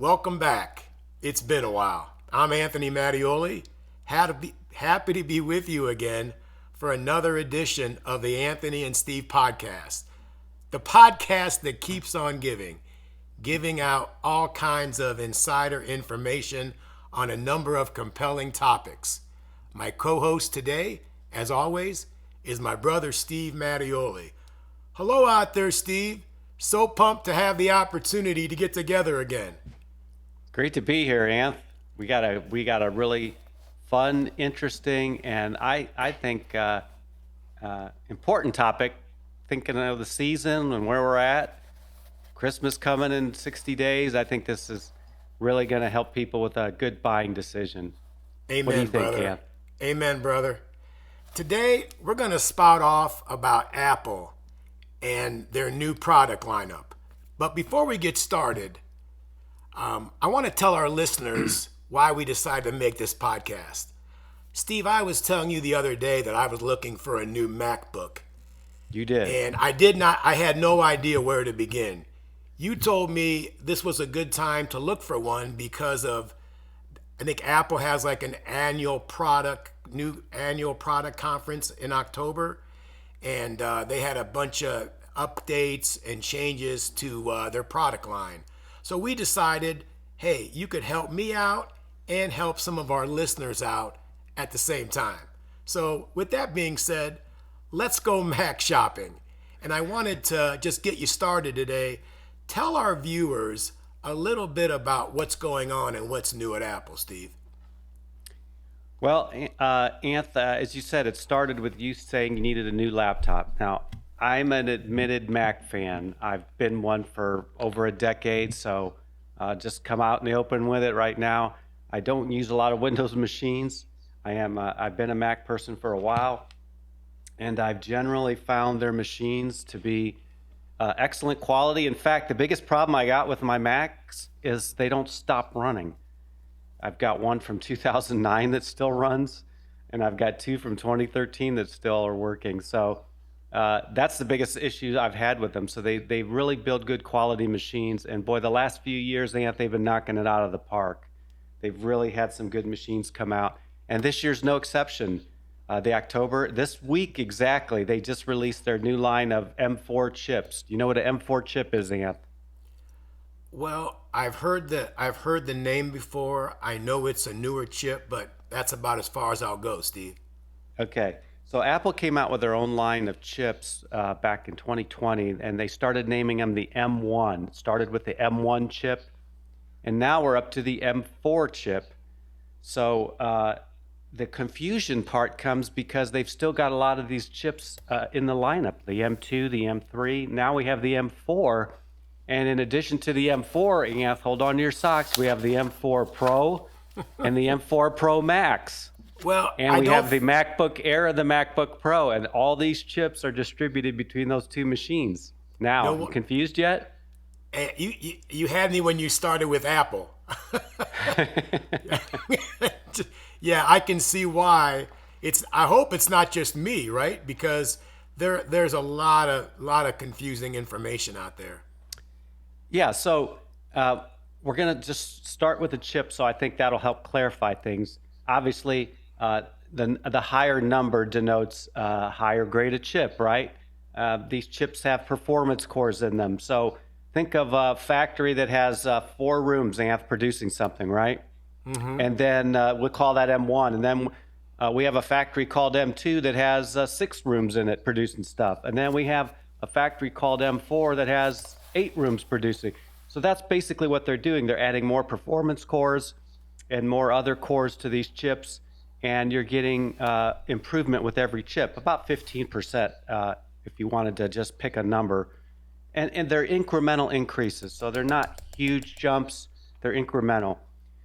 Welcome back. It's been a while. I'm Anthony Mattioli. Happy to be with you again for another edition of the Anthony and Steve podcast. The podcast that keeps on giving out all kinds of insider information on a number of compelling topics. My co-host today, as always, is my brother Steve Mattioli. Hello out there, Steve. So pumped to have the opportunity to get together again. Great to be here, Anth. We got a really fun, interesting, and I think important topic. Thinking of the season and where we're at, Christmas coming in 60 days. I think this is really going to help people with a good buying decision. Amen, what do you brother. think, Anth? Amen, brother. Today we're going to spout off about Apple and their new product lineup. But before we get started, I want to tell our listeners why we decided to make this podcast. Steve, I was telling you the other day that I was looking for a new MacBook. You did. And I had no idea where to begin. You told me this was a good time to look for one because of, I think Apple has like an new annual product conference in October. And they had a bunch of updates and changes to their product line. So we decided, hey, you could help me out and help some of our listeners out at the same time. So with that being said, let's go Mac shopping. And I wanted to just get you started today. Tell our viewers a little bit about what's going on and what's new at Apple, Steve. Well, Anth, as you said, it started with you saying you needed a new laptop. Now, I'm an admitted Mac fan. I've been one for over a decade, so just come out in the open with it right now. I don't use a lot of Windows machines. I've been a Mac person for a while, and I've generally found their machines to be excellent quality. In fact, the biggest problem I got with my Macs is they don't stop running. I've got one from 2009 that still runs, and I've got two from 2013 that still are working. So that's the biggest issue I've had with them. So they really build good quality machines. And boy, the last few years, they've been knocking it out of the park. They've really had some good machines come out. And this year's no exception. This week exactly, they just released their new line of M4 chips. Do you know what an M4 chip is, Anth? Well, I've heard the name before. I know it's a newer chip, but that's about as far as I'll go, Steve. Okay. So Apple came out with their own line of chips back in 2020, and they started naming them the M1. Started with the M1 chip, and now we're up to the M4 chip. So the confusion part comes because they've still got a lot of these chips in the lineup, the M2, the M3. Now we have the M4, and in addition to the M4, Anth, hold on to your socks, we have the M4 Pro and the M4 Pro Max. Well, and we have the MacBook Air and the MacBook Pro, and all these chips are distributed between those two machines. Now, you confused yet? You had me when you started with Apple. Yeah, I can see why. I hope it's not just me, right? Because there's a lot of confusing information out there. Yeah, so we're going to just start with the chip, so I think that'll help clarify things. Obviously, the higher number denotes higher graded chip, right? These chips have performance cores in them. So think of a factory that has 4 rooms, Anth, producing something, right? Mm-hmm. And then we'll call that M1. And then we have a factory called M2 that has 6 rooms in it producing stuff. And then we have a factory called M4 that has 8 rooms producing. So that's basically what they're doing. They're adding more performance cores and more other cores to these chips, and you're getting improvement with every chip, about 15% if you wanted to just pick a number. And they're incremental increases, so they're not huge jumps, they're incremental.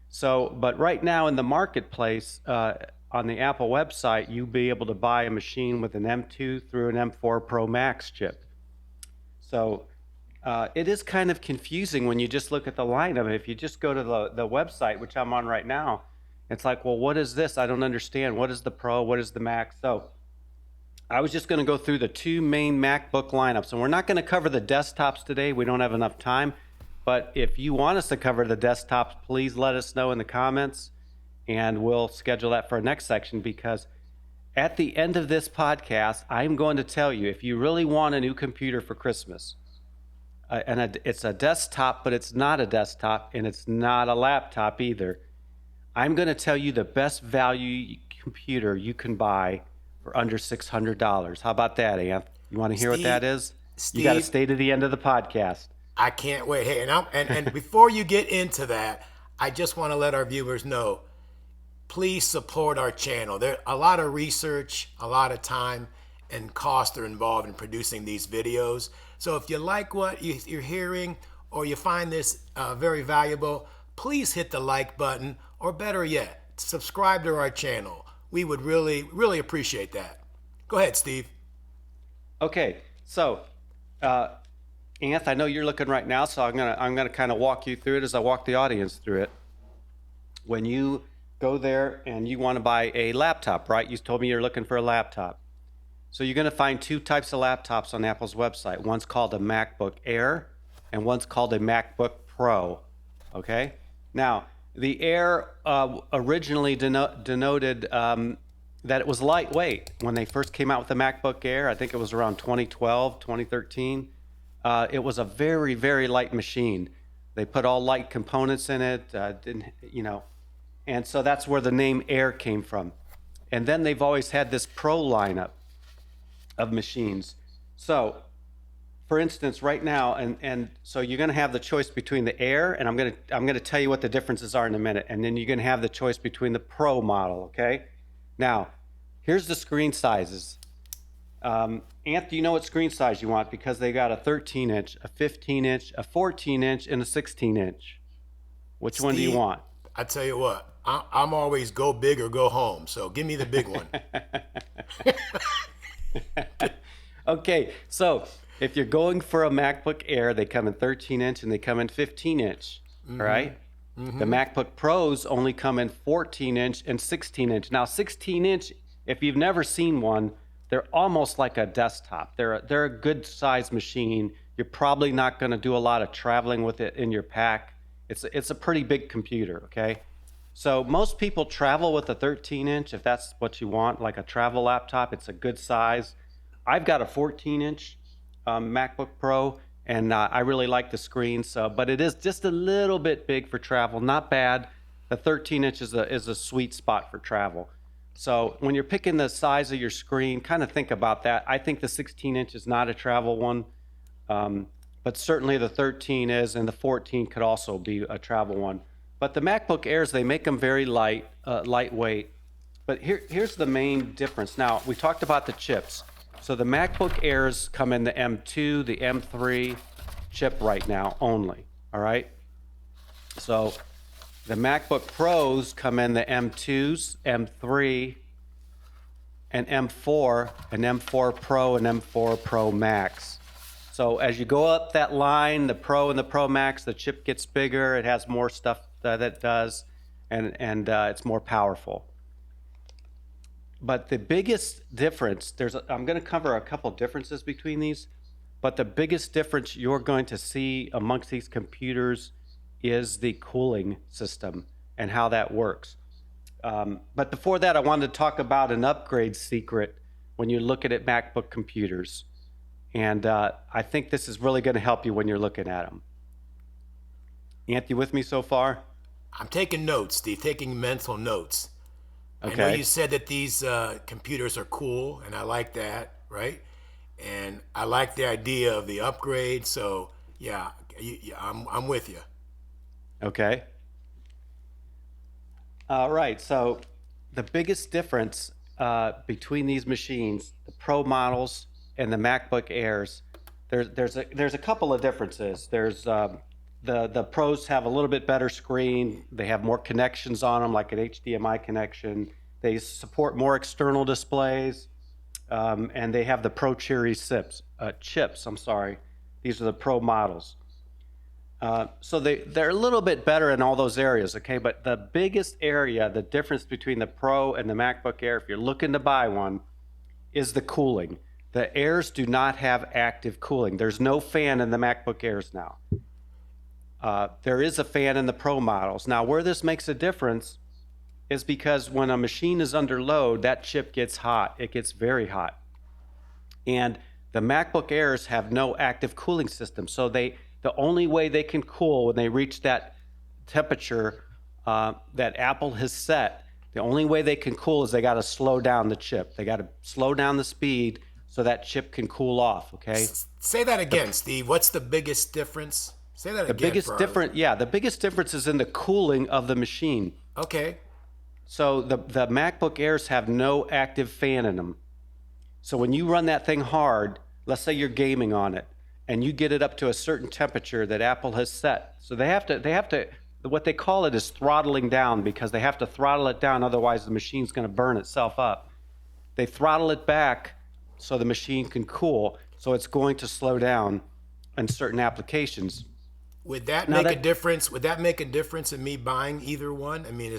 So, but right now in the marketplace, on the Apple website, you'll be able to buy a machine with an M2 through an M4 Pro Max chip. So it is kind of confusing when you just look at the lineup. If you just go to the website, which I'm on right now, it's like, well, what is this? I don't understand. What is the Pro? What is the Max? So I was just going to go through the 2 main MacBook lineups, and we're not going to cover the desktops today. We don't have enough time. But if you want us to cover the desktops, please let us know in the comments, and we'll schedule that for our next section, because at the end of this podcast, I'm going to tell you, if you really want a new computer for Christmas, it's a desktop, but it's not a desktop, and it's not a laptop either, I'm going to tell you the best value computer you can buy for under $600. How about that, Anth? You want to hear what that is? You got to stay to the end of the podcast. I can't wait. Hey, and before you get into that, I just want to let our viewers know, please support our channel. There a lot of research, a lot of time and cost are involved in producing these videos. So if you like what you're hearing, or you find this very valuable, please hit the like button, or better yet, subscribe to our channel. We would really, really appreciate that. Go ahead, Steve. Okay, so Anth, I know you're looking right now, so I'm gonna kind of walk you through it as I walk the audience through it. When you go there and you want to buy a laptop, right? You told me you're looking for a laptop. So you're going to find two types of laptops on Apple's website. One's called a MacBook Air, and one's called a MacBook Pro. Okay. Now, the Air originally denoted that it was lightweight. When they first came out with the MacBook Air, I think it was around 2012, 2013. It was a very, very light machine. They put all light components in it, and so that's where the name Air came from. And then they've always had this Pro lineup of machines. So, for instance, right now, and so you're going to have the choice between the Air, and I'm going to tell you what the differences are in a minute, and then you're going to have the choice between the Pro model. Okay. Now, here's the screen sizes. Anth, do you know what screen size you want? Because they got a 13-inch, a 15-inch, a 14-inch, and a 16-inch. Which one do you want? I tell you what, I'm always go big or go home. So give me the big one. Okay, so if you're going for a MacBook Air, they come in 13-inch and they come in 15-inch, right? Mm-hmm. The MacBook Pros only come in 14-inch and 16-inch. Now, 16-inch, if you've never seen one, they're almost like a desktop. They're a good size machine. You're probably not going to do a lot of traveling with it in your pack. It's a pretty big computer, okay? So most people travel with a 13-inch if that's what you want, like a travel laptop. It's a good size. I've got a 14-inch MacBook Pro, and I really like the screen. But it is just a little bit big for travel. Not bad. The 13-inch is a sweet spot for travel. So when you're picking the size of your screen, kind of think about that. I think the 16-inch is not a travel one, but certainly the 13 is, and the 14 could also be a travel one. But the MacBook Airs, they make them very lightweight. But here's the main difference. Now, we talked about the chips. So the MacBook Airs come in the M2, the M3 chip right now only, all right? So the MacBook Pros come in the M2s, M3, and M4, and M4 Pro and M4 Pro Max. So as you go up that line, the Pro and the Pro Max, the chip gets bigger. It has more stuff that it does, and it's more powerful. But the biggest difference, I'm going to cover a couple differences between these, but the biggest difference you're going to see amongst these computers is the cooling system and how that works. But before that, I wanted to talk about an upgrade secret when you're looking at MacBook computers. And I think this is really going to help you when you're looking at them. Anthony, with me so far? I'm taking notes, Steve, taking mental notes. Okay. I know you said that these computers are cool, and I like that, right? And I like the idea of the upgrade. So, yeah, I'm with you. Okay. All right. So the biggest difference between these machines, the Pro models and the MacBook Airs, there's a couple of differences. There's the Pros have a little bit better screen. They have more connections on them, like an HDMI connection. They support more external displays, and they have the Pro Series chips. I'm sorry. These are the Pro models. So they're a little bit better in all those areas, okay? But the biggest area, the difference between the Pro and the MacBook Air, if you're looking to buy one, is the cooling. The Airs do not have active cooling. There's no fan in the MacBook Airs now. There is a fan in the Pro models. Now, where this makes a difference is because when a machine is under load, that chip gets hot. It gets very hot. And the MacBook Airs have no active cooling system. So the only way they can cool when they reach that temperature that Apple has set, the only way they can cool is they got to slow down the chip. They got to slow down the speed so that chip can cool off, okay? Say that again, Steve. What's the biggest difference? Say that again. The biggest difference is in the cooling of the machine. Okay. So the MacBook Airs have no active fan in them. So when you run that thing hard, let's say you're gaming on it, and you get it up to a certain temperature that Apple has set. So they have to, what they call it is throttling down, because they have to throttle it down, otherwise the machine's going to burn itself up. They throttle it back so the machine can cool, so it's going to slow down in certain applications. Would that make a difference? Would that make a difference in me buying either one? I mean,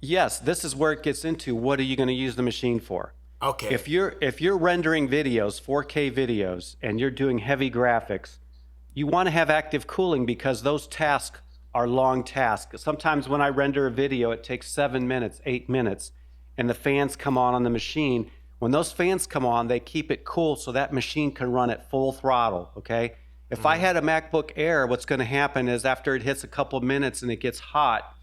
Yes, this is where it gets into what are you going to use the machine for? Okay. If you're rendering videos, 4K videos, and you're doing heavy graphics, you want to have active cooling because those tasks are long tasks. Sometimes when I render a video, it takes 7 minutes, 8 minutes, and the fans come on the machine. When those fans come on, they keep it cool so that machine can run at full throttle, okay? If I had a MacBook Air, what's going to happen is after it hits a couple of minutes and it gets hot,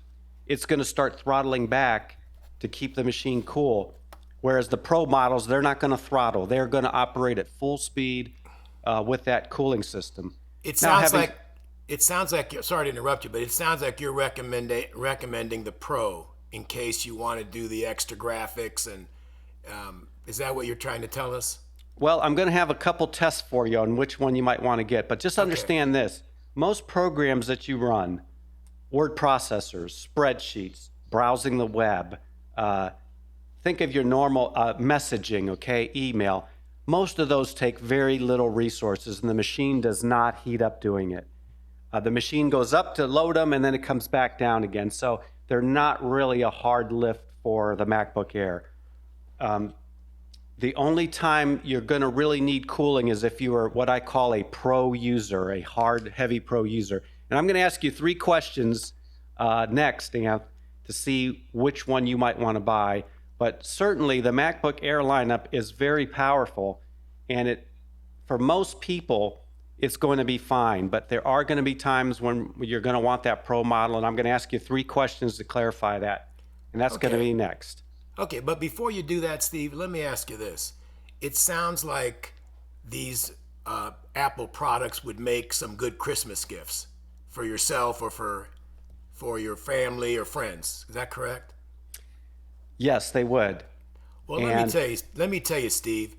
it's going to start throttling back to keep the machine cool. Whereas the Pro models, they're not going to throttle. They're going to operate at full speed with that cooling system. It sounds like, sorry to interrupt you, but it sounds like you're recommending the Pro in case you want to do the extra graphics. And is that what you're trying to tell us? Well, I'm going to have a couple tests for you on which one you might want to get, but just understand this. Most programs that you run, word processors, spreadsheets, browsing the web, think of your normal messaging, okay, email. Most of those take very little resources, and the machine does not heat up doing it. The machine goes up to load them, and then it comes back down again. So they're not really a hard lift for the MacBook Air. The only time you're going to really need cooling is if you are what I call a pro user, a hard, heavy pro user. And I'm going to ask you 3 questions next, to see which one you might want to buy. But certainly the MacBook Air lineup is very powerful, and for most people, it's going to be fine. But there are going to be times when you're going to want that Pro model, and I'm going to ask you 3 questions to clarify that. And that's going to be next. Okay, but before you do that, Steve, let me ask you this. It sounds like these Apple products would make some good Christmas gifts for yourself or for your family or friends. Is that correct? Yes, they would. Well, let me tell you, Steve,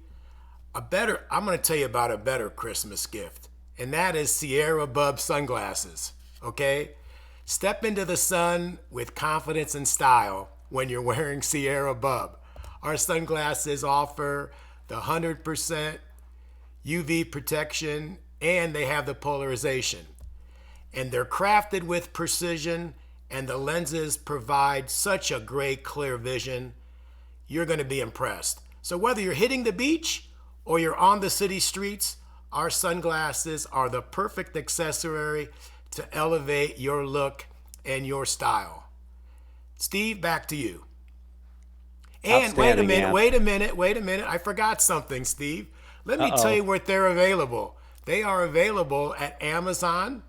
I'm going to tell you about a better Christmas gift, and that is Sierra Bub sunglasses, okay? Step into the sun with confidence and style when you're wearing Sierra Bub. Our sunglasses offer the 100% UV protection, and they have the polarization. And they're crafted with precision, and the lenses provide such a great clear vision. You're going to be impressed. So whether you're hitting the beach or you're on the city streets, our sunglasses are the perfect accessory to elevate your look and your style. Steve, back to you. And wait a minute. I forgot something, Steve. Let me tell you where they're available. They are available at Amazon.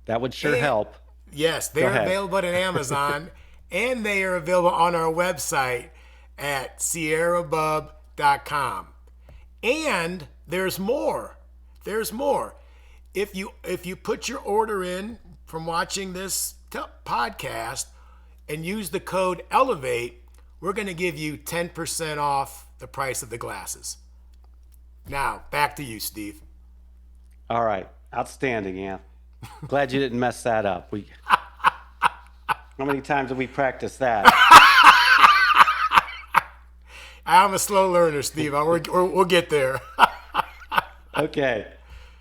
That would sure help. Yes, they're available at Amazon, and they are available on our website at sierrabub.com. And there's more. If you put your order in from watching this podcast and use the code ELEVATE, we're going to give you 10% off the price of the glasses. Now, back to you, Steve. All right. Outstanding, Ann. Glad you didn't mess that up. How many times have we practiced that? I'm a slow learner, Steve. We'll get there. Okay.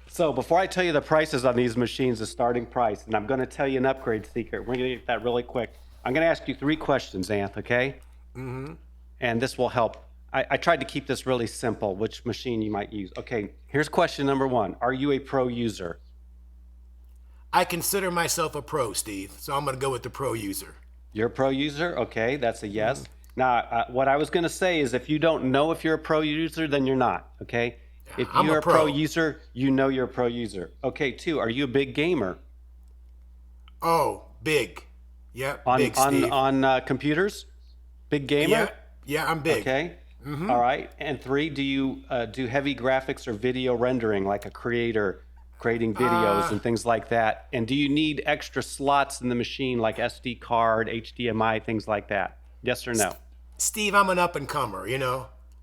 So before I tell you the prices on these machines, the starting price, and I'm going to tell you an upgrade secret. We're going to get that really quick. I'm going to ask you 3 questions, Anth, okay? Mm-hmm. And this will help. I tried to keep this really simple, which machine you might use. Okay, here's question number 1. Are you a pro user? I consider myself a pro, Steve, so I'm going to go with the pro user. You're a pro user? Okay, that's a yes. Now, what I was going to say is if you don't know if you're a pro user, then you're not, okay? If I'm a you're a pro pro. user, you know you're a pro user. Okay, two, are you a big gamer Oh, big. Yep, on big, Steve. computers? Big gamer? Yeah, yeah, I'm big. Okay. All right. And three, do you do heavy graphics or video rendering like a creator creating videos and things like that? And do you need extra slots in the machine like SD card, HDMI, things like that? Yes or no? Steve, I'm an up and comer,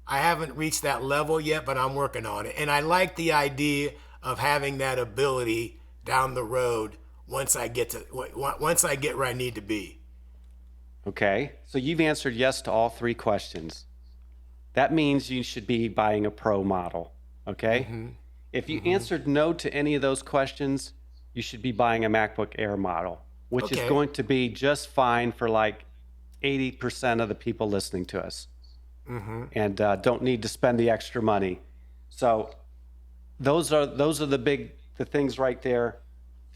I haven't reached that level yet, but I'm working on it. And I like the idea of having that ability down the road once I get where I need to be. Okay. So you've answered yes to all three questions. That means you should be buying a pro model. Okay. If you answered no to any of those questions, you should be buying a MacBook Air model, which is Okay. going to be just fine for like 80% of the people listening to us and don't need to spend the extra money. So those are the things right there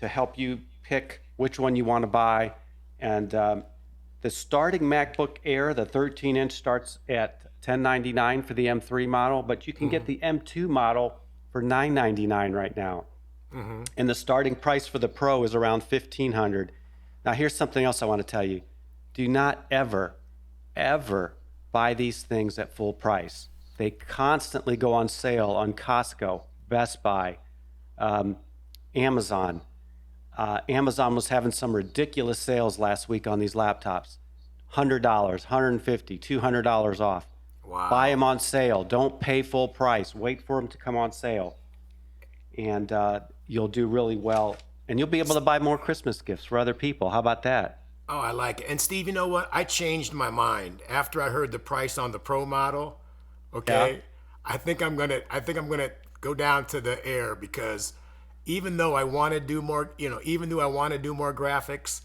to help you pick which one you want to buy. And the starting MacBook Air, the 13-inch, starts at $1099 for the M3 model, but you can get the M2 model for $999 right now. And the starting price for the Pro is around $1,500. Now, here's something else I want to tell you. Do not ever, ever buy these things at full price. They constantly go on sale on Costco, Best Buy, Amazon. Amazon was having some ridiculous sales last week on these laptops. $100, $150, $200 off. Wow. Buy them on sale. Don't pay full price. Wait for them to come on sale. And you'll do really well. And you'll be able to buy more Christmas gifts for other people. How about that? Oh, I like it. And Steve, you know what? I changed my mind after I heard the price on the Pro model. Okay. Yeah. I think I'm gonna go down to the Air because even though I want to do more, even though I want to do more graphics,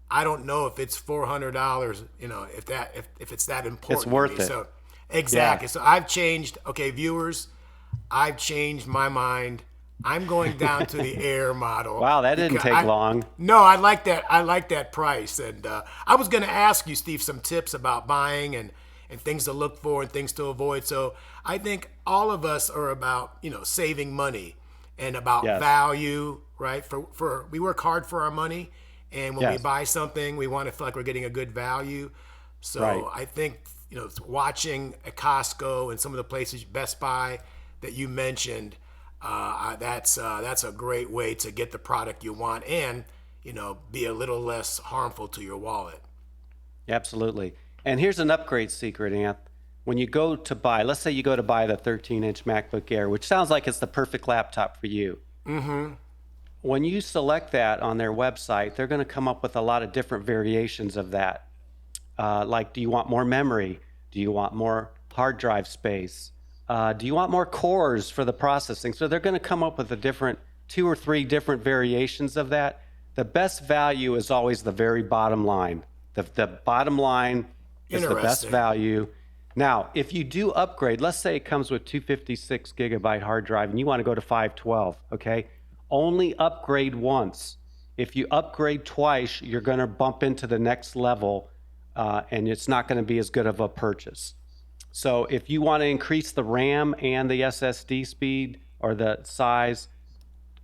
I don't know if it's $400, if it's that important. It's worth to me. it. So exactly. Yeah. So I've changed, okay, viewers, I've changed my mind. I'm going down to the Air model. Wow, that didn't take long. No, I like that. I like that price. And I was going to ask you, Steve, some tips about buying and things to look for and things to avoid. So I think all of us are about, saving money and about Yes. value, right? For we work hard for our money. And when we Yes. buy something, we want to feel like we're getting a good value. So Right. I think, watching at Costco and some of the places, Best Buy that you mentioned, that's a great way to get the product you want and be a little less harmful to your wallet. Absolutely. And here's an upgrade secret, Anth. When you go to buy, let's say you go to buy the 13-inch MacBook Air, which sounds like it's the perfect laptop for you. When you select that on their website, they're going to come up with a lot of different variations of that. Like, do you want more memory? Do you want more hard drive space? Do you want more cores for the processing? So they're going to come up with two or three different variations of that. The best value is always the very bottom line. The bottom line is the best Interesting. value. Now, if you do upgrade, let's say it comes with 256 gigabyte hard drive and you want to go to 512, okay? Only upgrade once. If you upgrade twice, you're going to bump into the next level and it's not going to be as good of a purchase. So if you want to increase the RAM and the SSD speed or the size,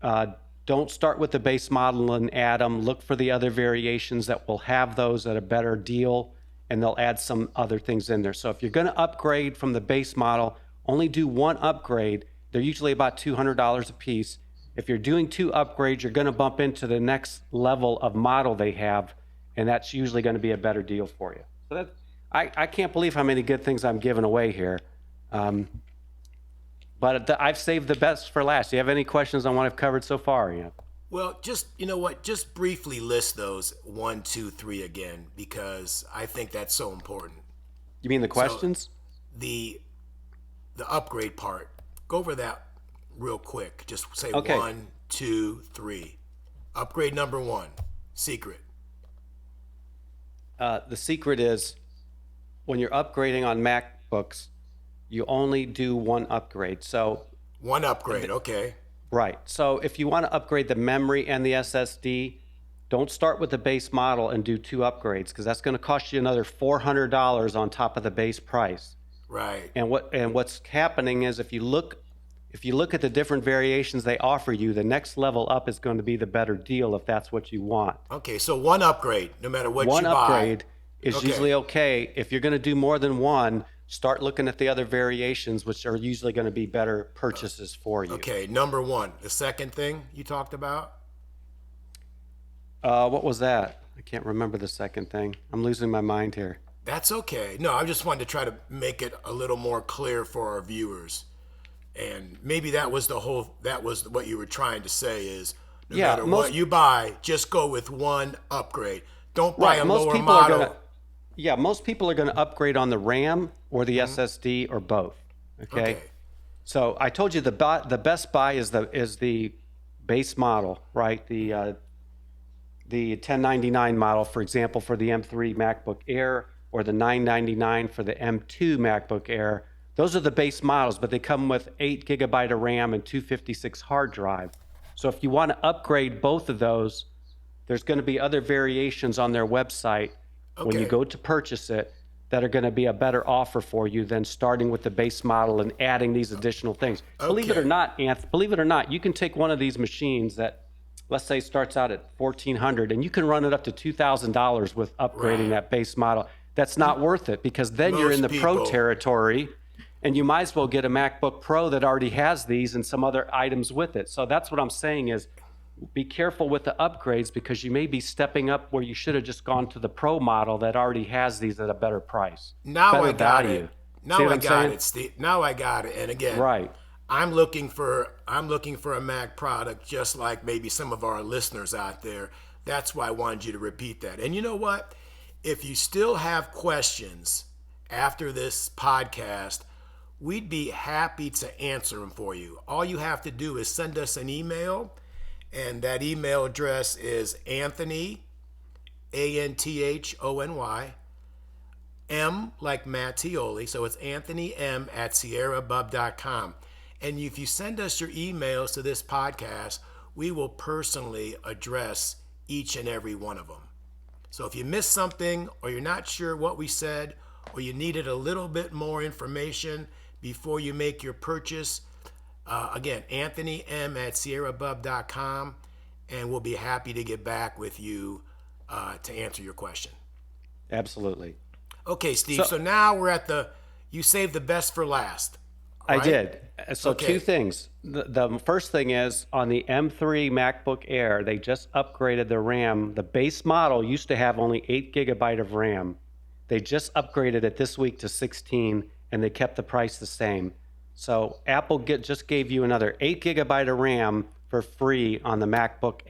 don't start with the base model and add them. Look for the other variations that will have those at a better deal, and they'll add some other things in there. So if you're going to upgrade from the base model, only do one upgrade. They're usually about $200 a piece. If you're doing two upgrades, you're going to bump into the next level of model they have, and that's usually going to be a better deal for you. So that's, I can't believe how many good things I'm giving away here. But I've saved the best for last. Do you have any questions on what I've covered so far? Yeah. Well, just briefly list those 1, 2, 3 again, because I think that's so important. You mean the questions? The upgrade part. Go over that real quick. Just say Okay. 1, 2, 3. Upgrade number 1. Secret. The secret is when you're upgrading on MacBooks, you only do one upgrade. So One upgrade. Okay. Right. So if you want to upgrade the memory and the SSD, don't start with the base model and do two upgrades because that's going to cost you another $400 on top of the base price. Right. What's happening is if you look at the different variations they offer you, the next level up is going to be the better deal if that's what you want. Okay, so one upgrade, no matter what One you buy. upgrade is Okay. usually okay. If you're going to do more than one, start looking at the other variations, which are usually going to be better purchases for you. Okay, number one. The second thing you talked about? What was that? I can't remember the second thing. I'm losing my mind here. That's okay. No, I just wanted to try to make it a little more clear for our viewers. And maybe that was what you were trying to say is no Yeah, matter what you buy, just go with one upgrade. Don't buy Right. a Most lower people are model. gonna, yeah, most people are gonna upgrade on the RAM or the SSD or both. Okay. Okay. So I told you the best buy is the base model, right? The 1099 model, for example, for the M3 MacBook Air or the 999 for the M2 MacBook Air. Those are the base models, but they come with 8 gigabyte of RAM and 256 hard drive. So if you want to upgrade both of those, there's going to be other variations on their website when you Okay. go to purchase it that are going to be a better offer for you than starting with the base model and adding these additional things. Believe it or Okay. not, believe it or not, you can take one of these machines that, let's say, starts out at $1,400 and you can run it up to $2,000 with upgrading Right. that base model. That's not worth it because then you're in the Most pro people- territory and you might as well get a MacBook Pro that already has these and some other items with it. So that's what I'm saying is be careful with the upgrades because you may be stepping up where you should have just gone to the Pro model that already has these at a better price. Now better I got value. it. See Now what I I'm got saying? it, Steve. Now I got it. And again, Right. I'm looking for a Mac product just like maybe some of our listeners out there. That's why I wanted you to repeat that. And you know what? If you still have questions after this podcast, we'd be happy to answer them for you. All you have to do is send us an email, and that email address is Anthony, Anthony, M like Mattioli, so it's Anthony M at sierrabub.com. And if you send us your emails to this podcast, we will personally address each and every one of them. So if you missed something or you're not sure what we said or you needed a little bit more information before you make your purchase, again, Anthony M at sierrabub.com, and we'll be happy to get back with you to answer your question. Absolutely. Okay, Steve. So now we're at you saved the best for last. I right? did. So Okay. two things. The first thing is on the M3 MacBook Air, they just upgraded the RAM. The base model used to have only 8 gigabyte of RAM. They just upgraded it this week to 16, and they kept the price the same. So Apple just gave you another 8 gigabyte of RAM for free on the MacBook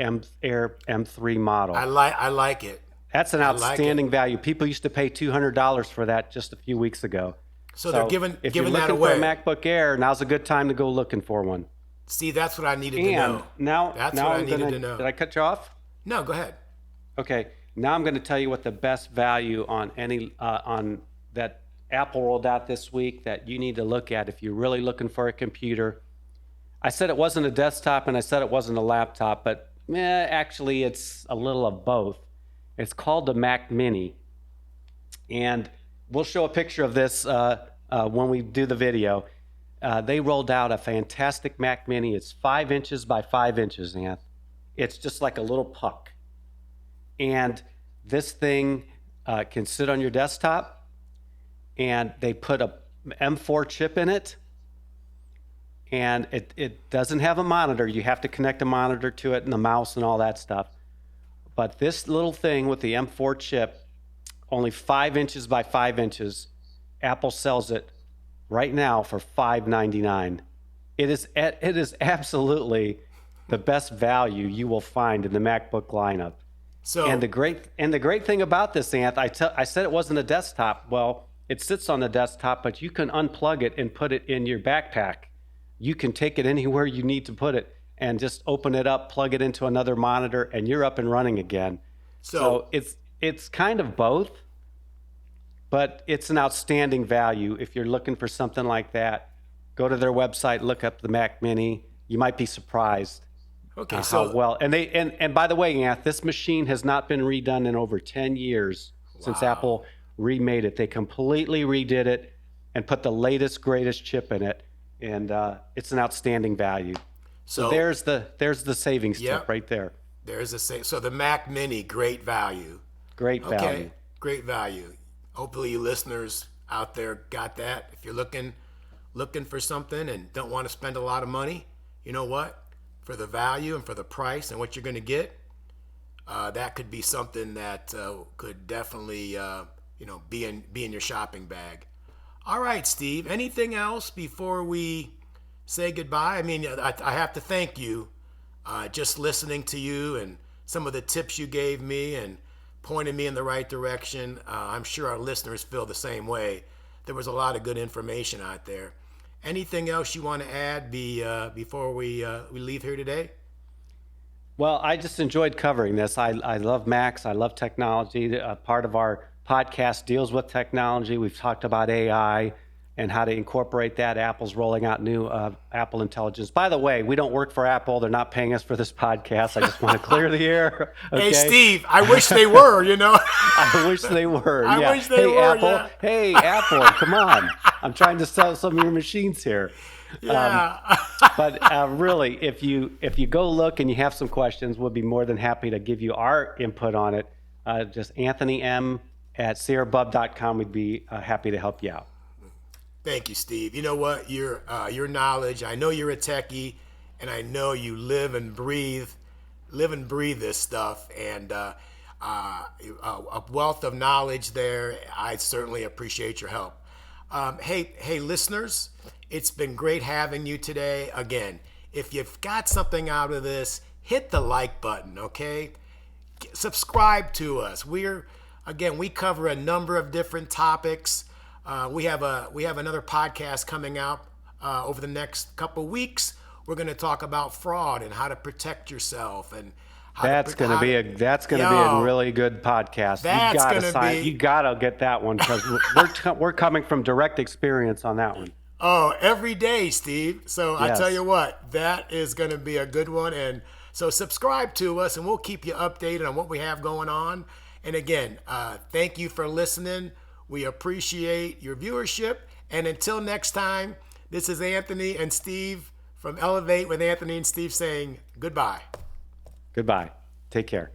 Air M3 model. I like it. That's an like outstanding value. People used to pay $200 for that just a few weeks ago. So they're giving if giving you're that looking away. for a MacBook Air, now's a good time to go looking for one. See, that's what I needed to And know. now, That's now what I I'm needed gonna, to know. Did I cut you off? No, go ahead. Okay. Now I'm going to tell you what the best value on any on that Apple rolled out this week that you need to look at if you're really looking for a computer. I said it wasn't a desktop and I said it wasn't a laptop, but actually it's a little of both. It's called the Mac Mini, and we'll show a picture of this when we do the video. They rolled out a fantastic Mac Mini. It's 5 inches by 5 inches, Anth. It's just like a little puck. And this thing can sit on your desktop, and they put a M4 chip in it, and it doesn't have a monitor. You have to connect a monitor to it and the mouse and all that stuff. But this little thing with the M4 chip, only 5 inches by 5 inches, Apple sells it right now for $599. It is absolutely the best value you will find in the MacBook lineup. So And the great thing about this, Anth, I said it wasn't a desktop. Well, it sits on the desktop, but you can unplug it and put it in your backpack. You can take it anywhere you need to put it and just open it up, plug it into another monitor, and you're up and running again. So it's kind of both, but it's an outstanding value if you're looking for something like that. Go to their website, look up the Mac Mini, you might be surprised Okay, how so well. And by the way, Anth, this machine has not been redone in over 10 years since wow. Apple remade it. They completely redid it and put the latest, greatest chip in it, and it's an outstanding value. So So there's the savings tip yep, right there. there's a say. So the Mac Mini, great value. Great Okay, value. great value. Hopefully, you listeners out there got that. If you're looking for something and don't want to spend a lot of money, you know what? For the value and for the price and what you're going to get, that could be something that could definitely be in your shopping bag. All right, Steve. Anything else before we say goodbye? I mean, I have to thank you. Just listening to you and some of the tips you gave me and pointed me in the right direction. I'm sure our listeners feel the same way. There was a lot of good information out there. Anything else you want to add before we leave here today? Well, I just enjoyed covering this. I love Macs. I love technology. Part of our podcast deals with technology. We've talked about AI and how to incorporate that. Apple's rolling out new Apple Intelligence. By the way, we don't work for Apple. They're not paying us for this podcast. I just want to clear the air. Okay? Hey, Steve, I wish they were, I wish they were. I Yeah. wish they Hey, were, Apple. yeah. Hey, Apple, come on. I'm trying to sell some of your machines here. Yeah. But really, if you go look and you have some questions, we'll be more than happy to give you our input on it. Just Anthony M at SierraBub.com. We'd be happy to help you out. Thank you, Steve. You know what? Your knowledge. I know you're a techie, and I know you live and breathe this stuff, and a wealth of knowledge there. I certainly appreciate your help. Hey, listeners, it's been great having you today. Again, if you've got something out of this, hit the like button. Okay, subscribe to us. We cover a number of different topics. We have another podcast coming out over the next couple of weeks. We're going to talk about fraud and how to protect yourself and That's going to be a really good podcast. You got to get that one because we're coming from direct experience on that one. Oh, every day, Steve. So I Yes. tell you what, that is going to be a good one. And so subscribe to us, and we'll keep you updated on what we have going on. And again, thank you for listening. We appreciate your viewership. And until next time, this is Anthony and Steve from Elevate with Anthony and Steve saying goodbye. Goodbye. Take care.